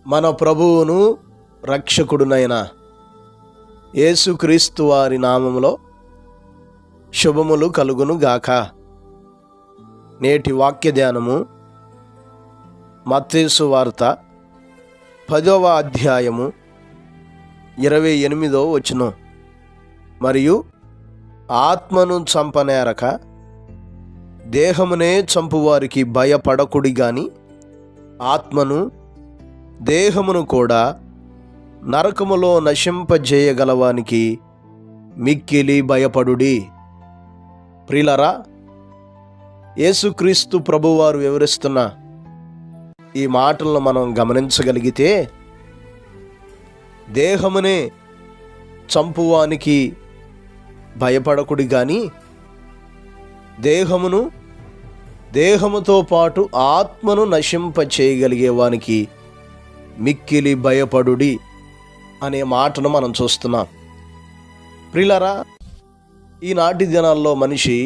మన ప్రభువును రక్షకుడునైన యేసుక్రీస్తు వారి నామములో శుభములు కలుగును గాక. నేటి వాక్య ధ్యానము మత్తయి సువార్త 10వ అధ్యాయము 28వ వచనం. మరియు ఆత్మను చంపనేరక దేహమునే చంపువారికి భయపడకుడి గాని ఆత్మను దేహమును కూడా నరకములో నశింపజేయగలవానికి మిక్కిలి భయపడుడి. ప్రియులారా, యేసుక్రీస్తు ప్రభువారు వివరిస్తున్న ఈ మాటలను మనం గమనించగలిగితే, దేహమునే చంపువానికి భయపడకుడి గాని దేహముతో పాటు ఆత్మను నశింపచేయగలిగేవానికి మిక్కిలి భయపడుడి అనే మాటను మనం చూస్తున్నాం. ప్రియులారా, ఈనాటి దినాల్లో మనిషి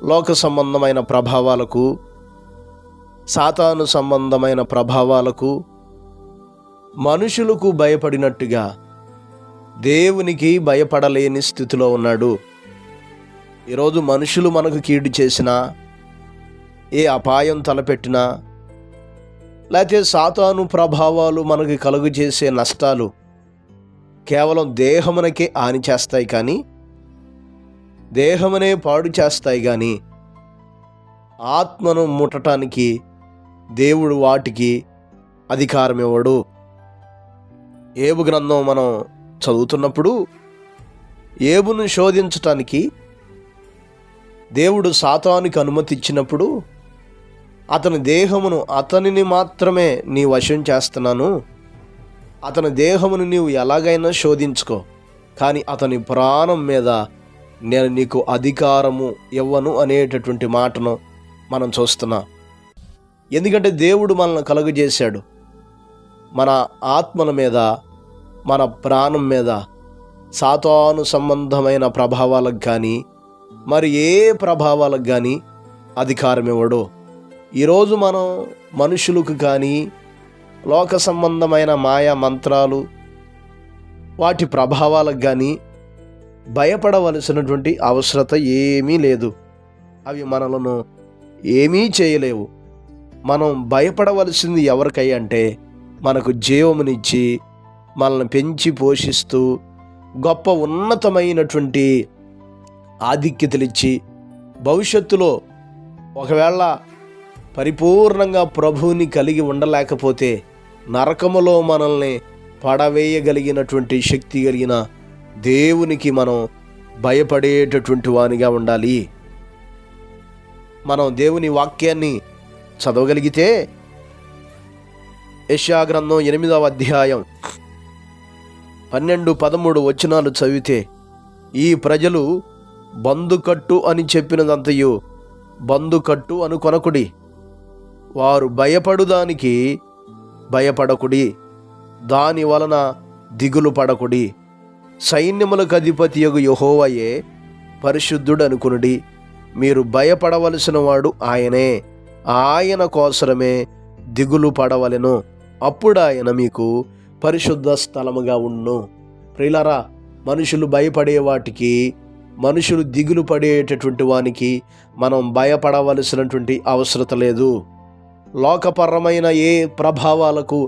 లోక సంబంధమైన ప్రభావాలకు, సాతాను సంబంధమైన ప్రభావాలకు, మనుషులకు భయపడినట్టుగా దేవునికి భయపడలేని స్థితిలో ఉన్నాడు. ఈరోజు మనుషులు మనకు కీడు చేసినా, ఏ అపాయం తలపెట్టినా, లేకపోతే సాతాను ప్రభావాలు మనకి కలుగు చేసే నష్టాలు కేవలం దేహమునకే హాని చేస్తాయి, కానీ దేహమునే పాడు చేస్తాయి, కానీ ఆత్మను ముట్టడానికి దేవుడు వాటికి అధికారం ఇవ్వడు. ఏబు గ్రంథం మనం చదువుతున్నప్పుడు ఏబును శోధించటానికి దేవుడు సాతానుకి అనుమతి ఇచ్చినప్పుడు, అతని దేహమును, అతనిని మాత్రమే నీ వశం చేస్తున్నాను, అతని దేహమును నీవు ఎలాగైనా శోధించుకో, కానీ అతని ప్రాణం మీద నేను నీకు అధికారము ఇవ్వను అనేటటువంటి మాటను మనం చూస్తున్నాం. ఎందుకంటే దేవుడు మనల్ని కలుగజేశాడు. మన ఆత్మల మీద, మన ప్రాణం మీద సాతాను సంబంధమైన ప్రభావాలకు కానీ మరి ఏ ప్రభావాలకు కానీ అధికారం ఇవ్వడు. ఈరోజు మనం మనుషులకు కానీ లోక సంబంధమైన మాయా మంత్రాలు, వాటి ప్రభావాలకు కానీ భయపడవలసినటువంటి అవసరత ఏమీ లేదు. అవి మనలను ఏమీ చేయలేవు. మనం భయపడవలసింది ఎవరికై అంటే, మనకు జీవమునిచ్చి మనల్ని పెంచి పోషిస్తూ గొప్ప ఉన్నతమైనటువంటి ఆధిక్యతలిచ్చి భవిష్యత్తులో ఒకవేళ పరిపూర్ణంగా ప్రభువుని కలిగి ఉండలేకపోతే నరకములో మనల్ని పడవేయగలిగినటువంటి శక్తి కలిగిన దేవునికి మనం భయపడేటటువంటి వానిగా ఉండాలి. మనం దేవుని వాక్యాన్ని చదవగలిగితే యెషయా గ్రంథం 8వ అధ్యాయం 12-13 వచనాలు చదివితే, ఈ ప్రజలు బందుకట్టు అని చెప్పినదంతయు బందుకట్టు అనుకొనకుడి, వారు భయపడుదానికి భయపడకుడి, దాని వలన దిగులు పడకుడి. సైన్యములకు అధిపతియగు యెహోవాయే పరిశుద్ధుడు అనుకునుడి. మీరు భయపడవలసిన వాడు ఆయనే, ఆయన కోసరమే దిగులు పడవలెను, అప్పుడు ఆయన మీకు పరిశుద్ధ స్థలముగా ఉండును. ప్రియులారా, మనుషులు భయపడే వాటికి, మనుషులు దిగులు పడేటటువంటి వానికి మనం భయపడవలసినటువంటి అవసరత లేదు. లోకపరమైన ఏ ప్రభావాలకు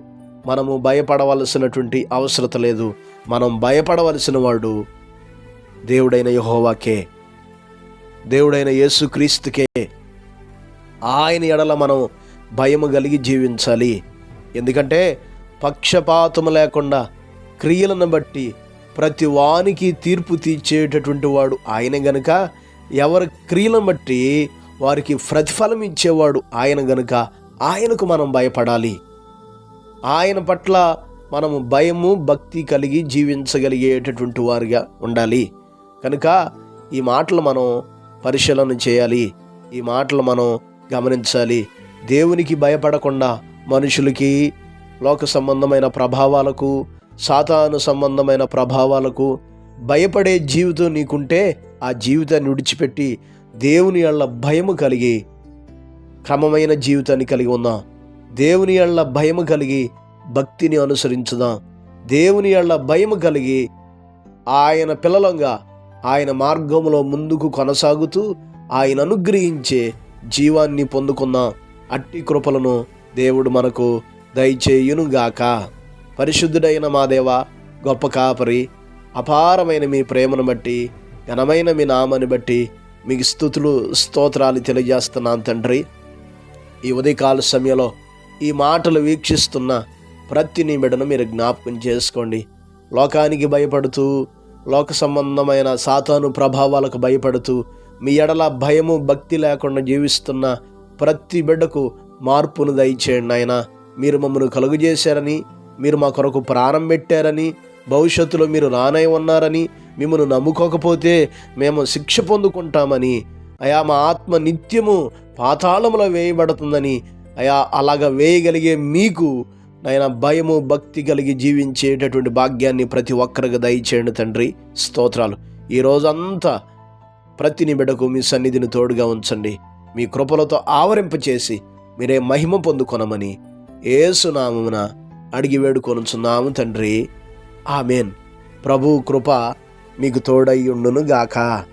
మనము భయపడవలసినటువంటి అవసరత లేదు. మనం భయపడవలసిన వాడు దేవుడైన యెహోవాకే, దేవుడైన యేసుక్రీస్తుకే. ఆయన ఎడల మనం భయము కలిగి జీవించాలి. ఎందుకంటే పక్షపాతము లేకుండా క్రియలను బట్టి ప్రతి వానికి తీర్పు తీర్చేటటువంటి వాడు ఆయన గనుక, ఎవరి క్రియలను బట్టి వారికి ప్రతిఫలం ఇచ్చేవాడు ఆయన గనుక ఆయనకు మనం భయపడాలి. ఆయన పట్ల మనము భయము, భక్తి కలిగి జీవించగలిగేటటువంటి వారిగా ఉండాలి. కనుక ఈ మాటలు మనం పరిశీలన చేయాలి, ఈ మాటలు మనం గమనించాలి. దేవునికి భయపడకుండా మనుషులకి, లోక సంబంధమైన ప్రభావాలకు, సాతాను సంబంధమైన ప్రభావాలకు భయపడే జీవితం నీకుంటే, ఆ జీవితాన్ని విడిచిపెట్టి దేవుని యెడల భయము కలిగి క్రమమైన జీవితాన్ని కలిగి ఉందాం. దేవుని యెడల భయము కలిగి భక్తిని అనుసరించుదాం. దేవుని యెడల భయము కలిగి ఆయన పిల్లలంగా ఆయన మార్గంలో ముందుకు కొనసాగుతూ ఆయన అనుగ్రహించే జీవాన్ని పొందుకుందాం. అట్టి కృపలను దేవుడు మనకు దయచేయునుగాక. పరిశుద్ధుడైన మా దేవ, గొప్ప కాపరి, అపారమైన మీ ప్రేమను బట్టి, ఘనమైన మీ నామాన్ని బట్టి మీకు స్తుతులు స్తోత్రాలు తెలియజేస్తున్నాను తండ్రి. ఈ ఉదయకాల సమయంలో ఈ మాటలు వీక్షిస్తున్న ప్రతి నీ బిడ్డను మీరు జ్ఞాపకం చేసుకోండి. లోకానికి భయపడుతూ, లోక సంబంధమైన సాతాను ప్రభావాలకు భయపడుతూ, మీ ఎడల భయము భక్తి లేకుండా జీవిస్తున్న ప్రతి బిడ్డకు మార్పును దయచేయండి ఆయన. మీరు మమ్మల్ని కలుగజేశారని, మీరు మా కొరకు ప్రాణం పెట్టారని, భవిష్యత్తులో మీరు రానై ఉన్నారని, మిమ్మల్ని నమ్ముకోకపోతే మేము శిక్ష పొందుకుంటామని, అయా మా ఆత్మ నిత్యము పాతాళములో వేయబడుతుందని, అయా అలాగ వేయగలిగే మీకు నాయన భయము భక్తి కలిగి జీవించేటటువంటి భాగ్యాన్ని ప్రతి ఒక్కరికి దయచేయండి తండ్రి. స్తోత్రాలు. ఈ రోజంతా ప్రతి నిబిడకు మీ సన్నిధిని తోడుగా ఉంచండి. మీ కృపలతో ఆవరింపచేసి మీరే మహిమ పొందుకొనమని యేసు నామమున అడిగి వేడుకొనుచున్నాము తండ్రి. ఆమేన్. ప్రభు కృప మీకు తోడై ఉండును గాక.